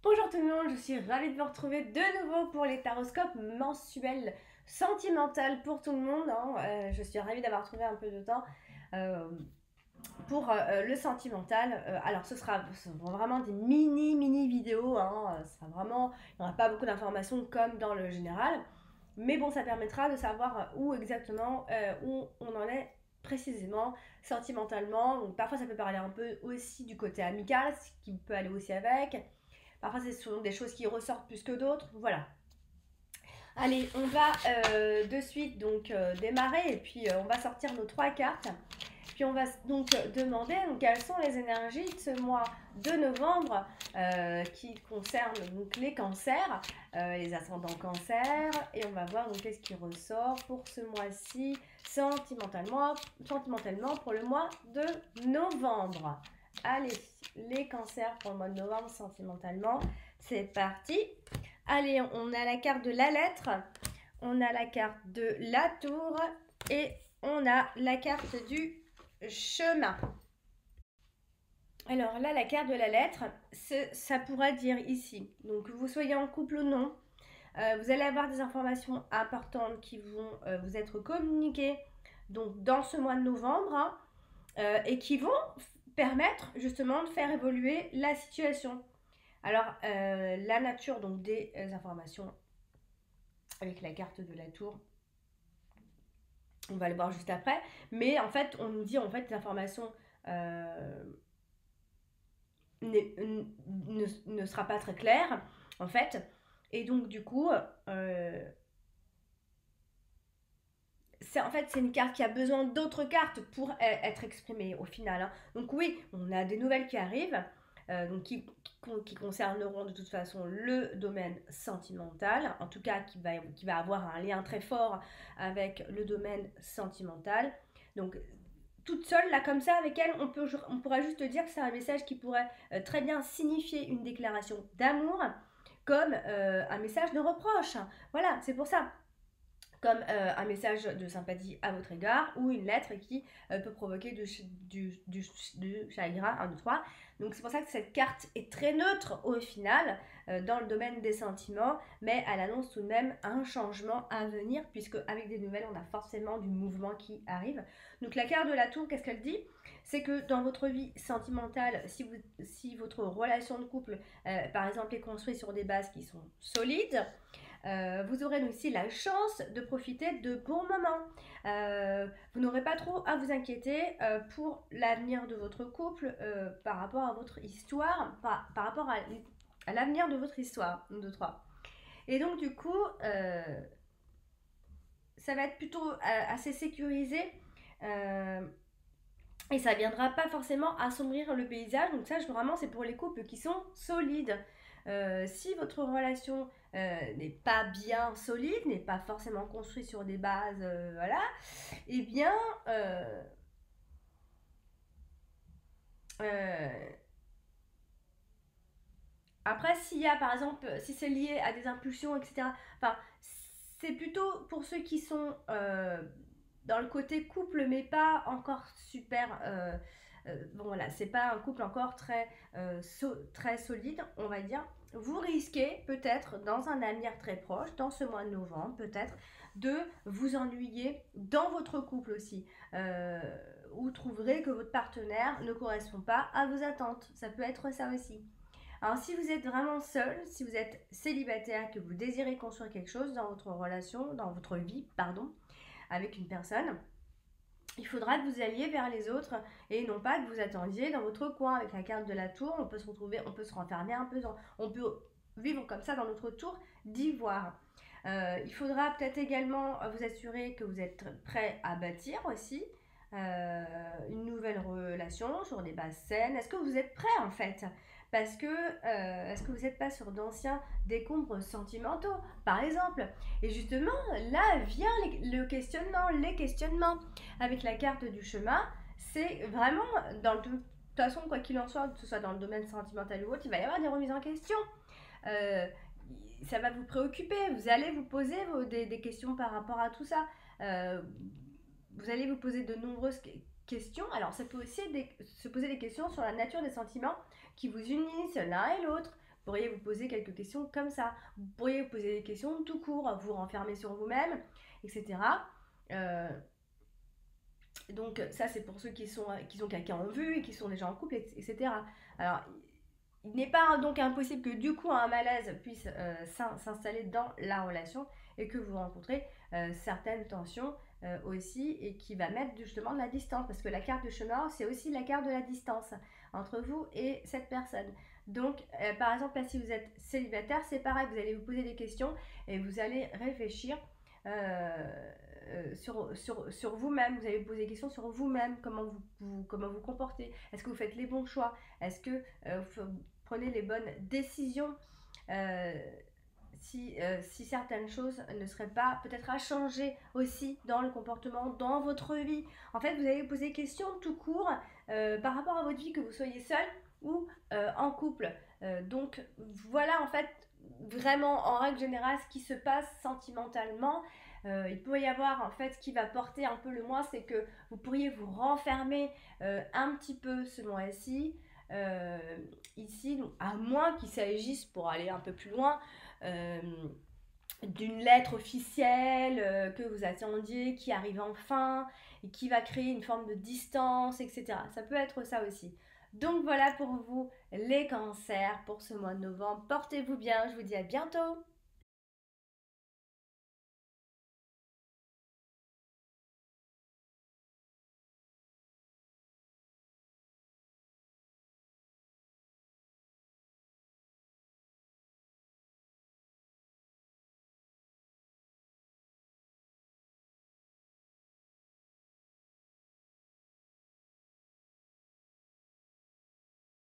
Bonjour tout le monde, je suis ravie de vous retrouver de nouveau pour les taroscopes mensuels sentimentaux pour tout le monde. Je suis ravie d'avoir trouvé un peu de temps euh, pour le sentimental. Alors ce seront vraiment des mini vidéos. Ce sera vraiment, il n'y aura pas beaucoup d'informations comme dans le général. Mais bon, ça permettra de savoir où exactement où on en est précisément sentimentalement. Donc, parfois ça peut parler un peu aussi du côté amical, ce qui peut aller aussi avec. Parfois, ce sont des choses qui ressortent plus que d'autres. Voilà. Allez, on va de suite donc démarrer et puis on va sortir nos trois cartes. Puis on va donc demander donc, quelles sont les énergies de ce mois de novembre qui concernent donc les cancers, les ascendants cancers. Et on va voir donc qu'est-ce qui ressort pour ce mois-ci sentimentalement pour le mois de novembre. Allez, les cancers pour le mois de novembre sentimentalement. C'est parti. Allez, on a la carte de la lettre, on a la carte de la tour et on a la carte du chemin. Alors là, la carte de la lettre, ça pourra dire ici, donc que vous soyez en couple ou non, vous allez avoir des informations importantes qui vont vous être communiquées donc dans ce mois de novembre et qui vont permettre justement de faire évoluer la situation. Alors, la nature donc des informations avec la carte de la tour, on va le voir juste après. Mais en fait, on nous dit en fait l'information ne sera pas très claire en fait. Et donc du coup, c'est une carte qui a besoin d'autres cartes pour être exprimée au final. Donc oui, on a des nouvelles qui arrivent, donc qui concerneront de toute façon le domaine sentimental, en tout cas qui va avoir un lien très fort avec le domaine sentimental. Donc toute seule, là comme ça, avec elle, on pourra juste dire que c'est un message qui pourrait très bien signifier une déclaration d'amour, comme un message de reproche. Voilà, c'est pour ça comme un message de sympathie à votre égard ou une lettre qui peut provoquer du chagrin, 1, 2, 3. Donc c'est pour ça que cette carte est très neutre au final dans le domaine des sentiments, mais elle annonce tout de même un changement à venir puisque avec des nouvelles, on a forcément du mouvement qui arrive. Donc la carte de la tour, qu'est-ce qu'elle dit? C'est que dans votre vie sentimentale, si votre relation de couple, par exemple, est construite sur des bases qui sont solides, vous aurez aussi la chance de profiter de bons moments. Vous n'aurez pas trop à vous inquiéter pour l'avenir de votre couple par rapport à votre histoire, par rapport à l'avenir de votre histoire. 1, 2, 3. Et donc du coup, ça va être plutôt assez sécurisé. Et ça viendra pas forcément assombrir le paysage. Donc ça, vraiment, c'est pour les couples qui sont solides. Si votre relation n'est pas bien solide, n'est pas forcément construite sur des bases, voilà, eh bien, euh, après, s'il y a, par exemple, si c'est lié à des impulsions, etc., enfin, c'est plutôt pour ceux qui sont dans le côté couple, mais pas encore super. Bon, voilà, c'est pas un couple encore très solide, on va dire. Vous risquez peut-être dans un avenir très proche, dans ce mois de novembre, peut-être, de vous ennuyer dans votre couple aussi. Vous trouverez que votre partenaire ne correspond pas à vos attentes. Ça peut être ça aussi. Alors, si vous êtes vraiment seul, si vous êtes célibataire, que vous désirez construire quelque chose dans votre relation, dans votre vie, pardon, avec une personne, il faudra que vous alliez vers les autres et non pas que vous attendiez dans votre coin. Avec la carte de la tour, on peut se retrouver, on peut se renfermer un peu, on peut vivre comme ça dans notre tour d'ivoire. Il faudra peut-être également vous assurer que vous êtes prêt à bâtir aussi une nouvelle relation sur des bases saines. Est-ce que vous êtes prêt en fait? Parce que est-ce que vous n'êtes pas sur d'anciens décombres sentimentaux, par exemple? Et justement, là vient le questionnement, les questionnements. Avec la carte du chemin, c'est vraiment, de toute façon, quoi qu'il en soit, que ce soit dans le domaine sentimental ou autre, il va y avoir des remises en question. Euh, Ça va vous préoccuper, vous allez vous poser des questions par rapport à tout ça. Euh, vous allez vous poser de nombreuses questions. Alors, ça peut aussi se poser des questions sur la nature des sentiments qui vous unissent l'un et l'autre. pourriez vous poser quelques questions comme ça. Vous pourriez vous poser des questions tout court, vous renfermer sur vous-même, etc. Donc ça c'est pour ceux qui ont quelqu'un en vue et qui sont déjà en couple, etc. Alors il n'est pas donc impossible que du coup un malaise puisse s'installer dans la relation et que vous rencontrez certaines tensions aussi et qui va mettre justement de la distance parce que la carte de chemin c'est aussi la carte de la distance entre vous et cette personne. Donc par exemple si vous êtes célibataire c'est pareil, vous allez vous poser des questions et vous allez réfléchir sur vous-même, vous allez vous poser des questions sur vous-même, comment vous comportez, est-ce que vous faites les bons choix, est-ce que vous prenez les bonnes décisions, euh, si certaines choses ne seraient pas peut-être à changer aussi dans le comportement, dans votre vie. En fait, vous allez vous poser des questions tout court par rapport à votre vie, que vous soyez seul ou en couple. Donc voilà en fait vraiment en règle générale ce qui se passe sentimentalement. Il peut y avoir en fait ce qui va porter un peu le moins, c'est que vous pourriez vous renfermer un petit peu ce mois-ci. Euh, Ici, donc, à moins qu'il s'agisse, pour aller un peu plus loin, euh, d'une lettre officielle que vous attendiez, qui arrive enfin et qui va créer une forme de distance, etc. Ça peut être ça aussi. Donc voilà pour vous les cancers pour ce mois de novembre. Portez-vous bien, je vous dis à bientôt.